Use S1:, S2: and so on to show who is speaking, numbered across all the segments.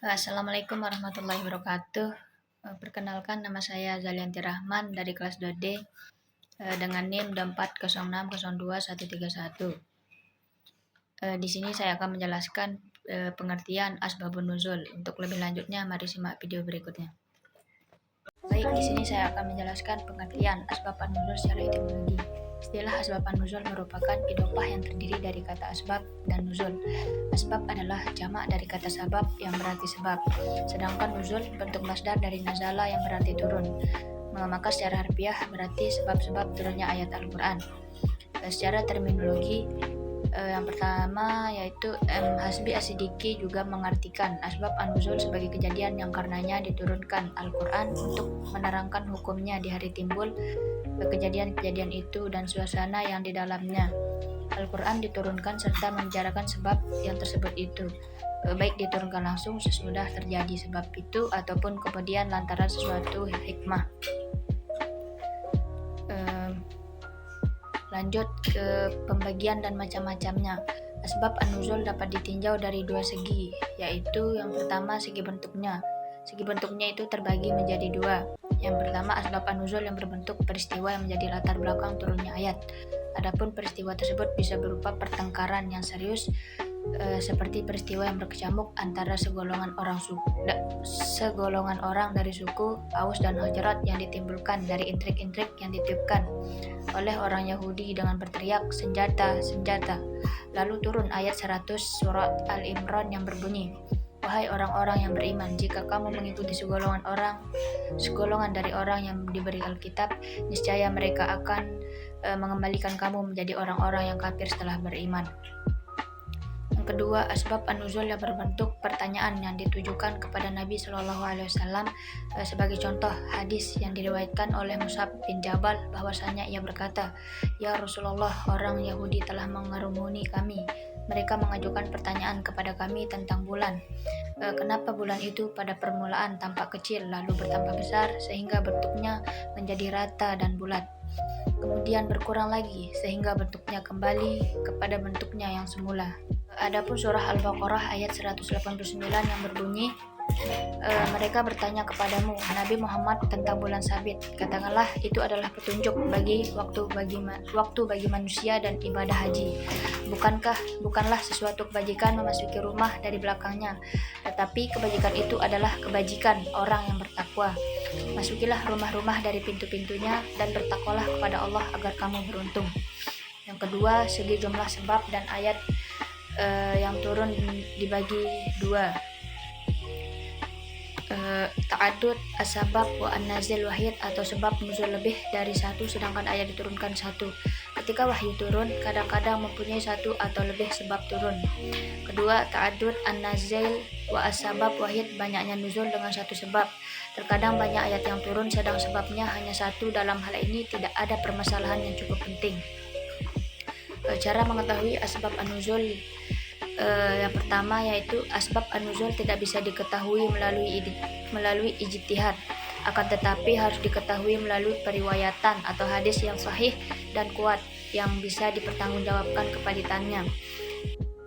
S1: Assalamualaikum warahmatullahi wabarakatuh. Perkenalkan, nama saya Zalianti Rahman dari kelas 2D dengan NIM 240602131. Di sini saya akan menjelaskan pengertian asbabun nuzul. Untuk lebih lanjutnya, mari simak video berikutnya. Baik, di sini saya akan menjelaskan pengertian asbab an-nuzul secara etimologi. Istilah asbab an-nuzul merupakan idhofah yang terdiri dari kata asbab dan nuzul. Asbab adalah jamak dari kata sabab yang berarti sebab, sedangkan nuzul bentuk masdar dari nazala yang berarti turun. Maka secara harfiah berarti sebab-sebab turunnya ayat Al-Quran. Secara terminologi, yang pertama yaitu Hasbi As-Siddiqi juga mengartikan asbab an-nuzul sebagai kejadian yang karenanya diturunkan Al-Quran untuk menerangkan hukumnya di hari timbul kejadian-kejadian itu dan suasana yang di dalamnya. Al-Quran diturunkan serta membicarakan sebab yang tersebut itu, baik diturunkan langsung sesudah terjadi sebab itu ataupun kemudian lantaran sesuatu hikmah. Lanjut ke pembagian dan macam-macamnya. Asbab an-nuzul dapat ditinjau dari dua segi, yaitu yang pertama segi bentuknya. Segi bentuknya itu terbagi menjadi dua. Yang pertama asbab an-nuzul yang berbentuk peristiwa yang menjadi latar belakang turunnya ayat. Adapun peristiwa tersebut bisa berupa pertengkaran yang serius, seperti peristiwa yang berkecamuk antara segolongan orang dari suku Aus dan Khazraj yang ditimbulkan dari intrik-intrik yang ditiupkan oleh orang Yahudi dengan berteriak senjata, senjata. Lalu turun ayat 100 surat Al-Imran yang berbunyi, wahai orang-orang yang beriman, jika kamu mengikuti segolongan dari orang yang diberi Alkitab, niscaya mereka akan mengembalikan kamu menjadi orang-orang yang kafir setelah beriman. Yang kedua, asbab an-nuzul yang berbentuk pertanyaan yang ditujukan kepada Nabi SAW. Sebagai contoh, hadis yang diriwayatkan oleh Mus'ab bin Jabal bahwasanya ia berkata, ya Rasulullah, orang Yahudi telah mengerumuni kami. Mereka mengajukan pertanyaan kepada kami tentang bulan. Kenapa bulan itu pada permulaan tampak kecil lalu bertambah besar sehingga bentuknya menjadi rata dan bulat, kemudian berkurang lagi sehingga bentuknya kembali kepada bentuknya yang semula. Adapun surah Al-Baqarah ayat 189 yang berbunyi, mereka bertanya kepadamu, Nabi Muhammad, tentang bulan sabit. Katakanlah, itu adalah petunjuk bagi waktu bagi manusia dan ibadah haji. Bukanlah sesuatu kebajikan memasuki rumah dari belakangnya, tetapi kebajikan itu adalah kebajikan orang yang bertakwa. Masukilah rumah-rumah dari pintu-pintunya dan bertakwalah kepada Allah agar kamu beruntung. Yang kedua, segi jumlah sebab dan ayat yang turun dibagi dua. Ta'adud asbab wa an-nazil wahid, atau sebab nuzul lebih dari satu sedangkan ayat diturunkan satu. Ketika wahyu turun, kadang-kadang mempunyai satu atau lebih sebab turun. Kedua, ta'adud an-nazil wa asbab wahid, banyaknya nuzul dengan satu sebab. Terkadang banyak ayat yang turun sedang sebabnya hanya satu. Dalam hal ini tidak ada permasalahan yang cukup penting. Cara mengetahui asbab an-nuzul, yang pertama yaitu asbab an-nuzul tidak bisa diketahui melalui ijtihad, akan tetapi harus diketahui melalui periwayatan atau hadis yang sahih dan kuat yang bisa dipertanggungjawabkan kepalitannya.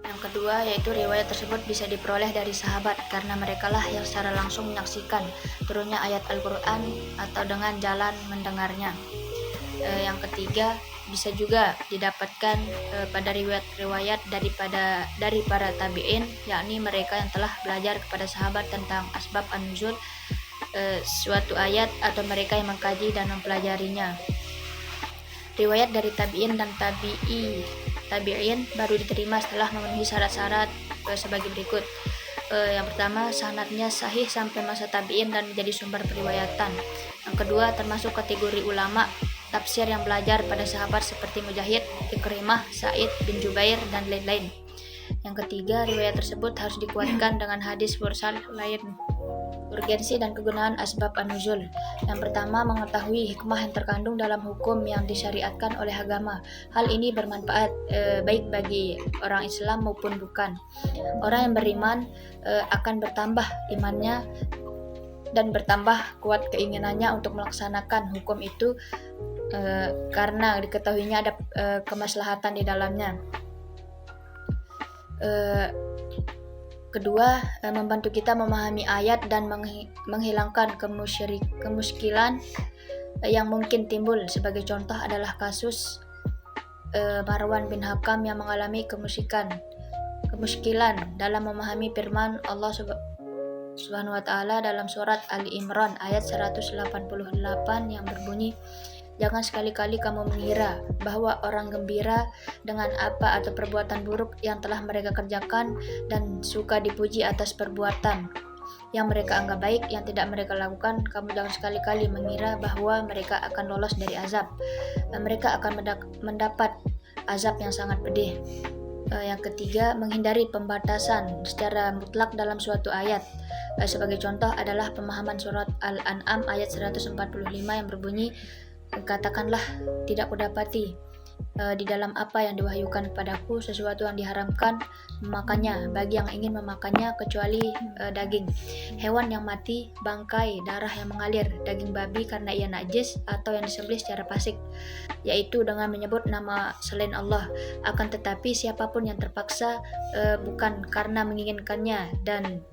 S1: Yang kedua yaitu riwayat tersebut bisa diperoleh dari sahabat karena merekalah yang secara langsung menyaksikan turunnya ayat Al-Quran atau dengan jalan mendengarnya. Yang ketiga, bisa juga didapatkan pada riwayat-riwayat dari para tabi'in, yakni mereka yang telah belajar kepada sahabat tentang asbab an-nuzul suatu ayat atau mereka yang mengkaji dan mempelajarinya. Riwayat dari tabi'in dan tabi'in baru diterima setelah memenuhi syarat-syarat sebagai berikut. Yang pertama, sanadnya sahih sampai masa tabi'in dan menjadi sumber periwayatan. Yang kedua, termasuk kategori ulama tafsir yang belajar pada sahabat seperti Mujahid, Ikrimah, Sa'id bin Jubair, dan lain-lain. Yang ketiga, riwayat tersebut harus dikuatkan dengan hadis mursal lain. Urgensi dan kegunaan asbab an-nuzul. Yang pertama, mengetahui hikmah yang terkandung dalam hukum yang disyariatkan oleh agama. Hal ini bermanfaat baik bagi orang Islam maupun bukan. Orang yang beriman akan bertambah imannya dan bertambah kuat keinginannya untuk melaksanakan hukum itu karena diketahuinya ada kemaslahatan di dalamnya. Kedua, membantu kita memahami ayat dan menghilangkan kemuskilan yang mungkin timbul. Sebagai contoh adalah kasus Marwan bin Hakam yang mengalami kemuskilan dalam memahami firman Allah Subhanahu wa taala dalam surat Ali Imran ayat 188 yang berbunyi, "Jangan sekali-kali kamu mengira bahwa orang gembira dengan apa atau perbuatan buruk yang telah mereka kerjakan dan suka dipuji atas perbuatan yang mereka anggap baik yang tidak mereka lakukan. Kamu jangan sekali-kali mengira bahwa mereka akan lolos dari azab. Mereka akan mendapat azab yang sangat pedih." Yang ketiga, menghindari pembatasan secara mutlak dalam suatu ayat. Sebagai contoh adalah pemahaman surat Al-An'am ayat 145 yang berbunyi, "Katakanlah, tidak kudapati di dalam apa yang diwahyukan kepadaku sesuatu yang diharamkan memakannya bagi yang ingin memakannya kecuali daging hewan yang mati, bangkai, darah yang mengalir, daging babi karena ia najis atau yang disembelih secara fasik, yaitu dengan menyebut nama selain Allah. Akan tetapi siapapun yang terpaksa bukan karena menginginkannya dan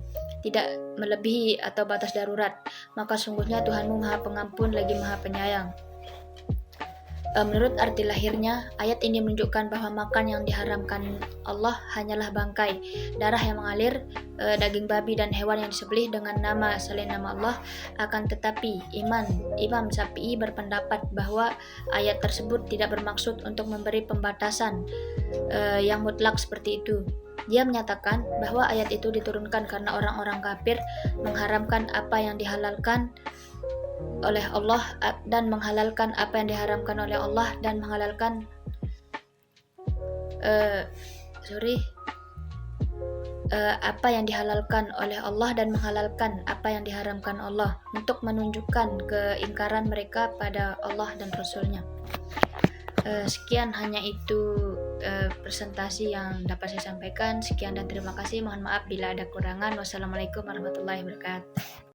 S1: tidak melebihi atau batas darurat, maka sungguhnya Tuhanmu Maha Pengampun lagi Maha Penyayang." Menurut arti lahirnya, ayat ini menunjukkan bahwa makan yang diharamkan Allah hanyalah bangkai, darah yang mengalir, daging babi dan hewan yang disembelih dengan nama selain nama Allah. Akan tetapi, Imam Syafi'i berpendapat bahwa ayat tersebut tidak bermaksud untuk memberi pembatasan yang mutlak seperti itu. Dia menyatakan bahwa ayat itu diturunkan karena orang-orang kafir mengharamkan apa yang dihalalkan oleh Allah dan menghalalkan apa yang diharamkan oleh Allah dan menghalalkan apa yang dihalalkan oleh Allah dan menghalalkan apa yang diharamkan Allah untuk menunjukkan keingkaran mereka pada Allah dan Rasul-Nya. Sekian hanya itu presentasi yang dapat saya sampaikan. Sekian dan terima kasih. Mohon maaf bila ada kurangan. Wassalamualaikum warahmatullahi wabarakatuh.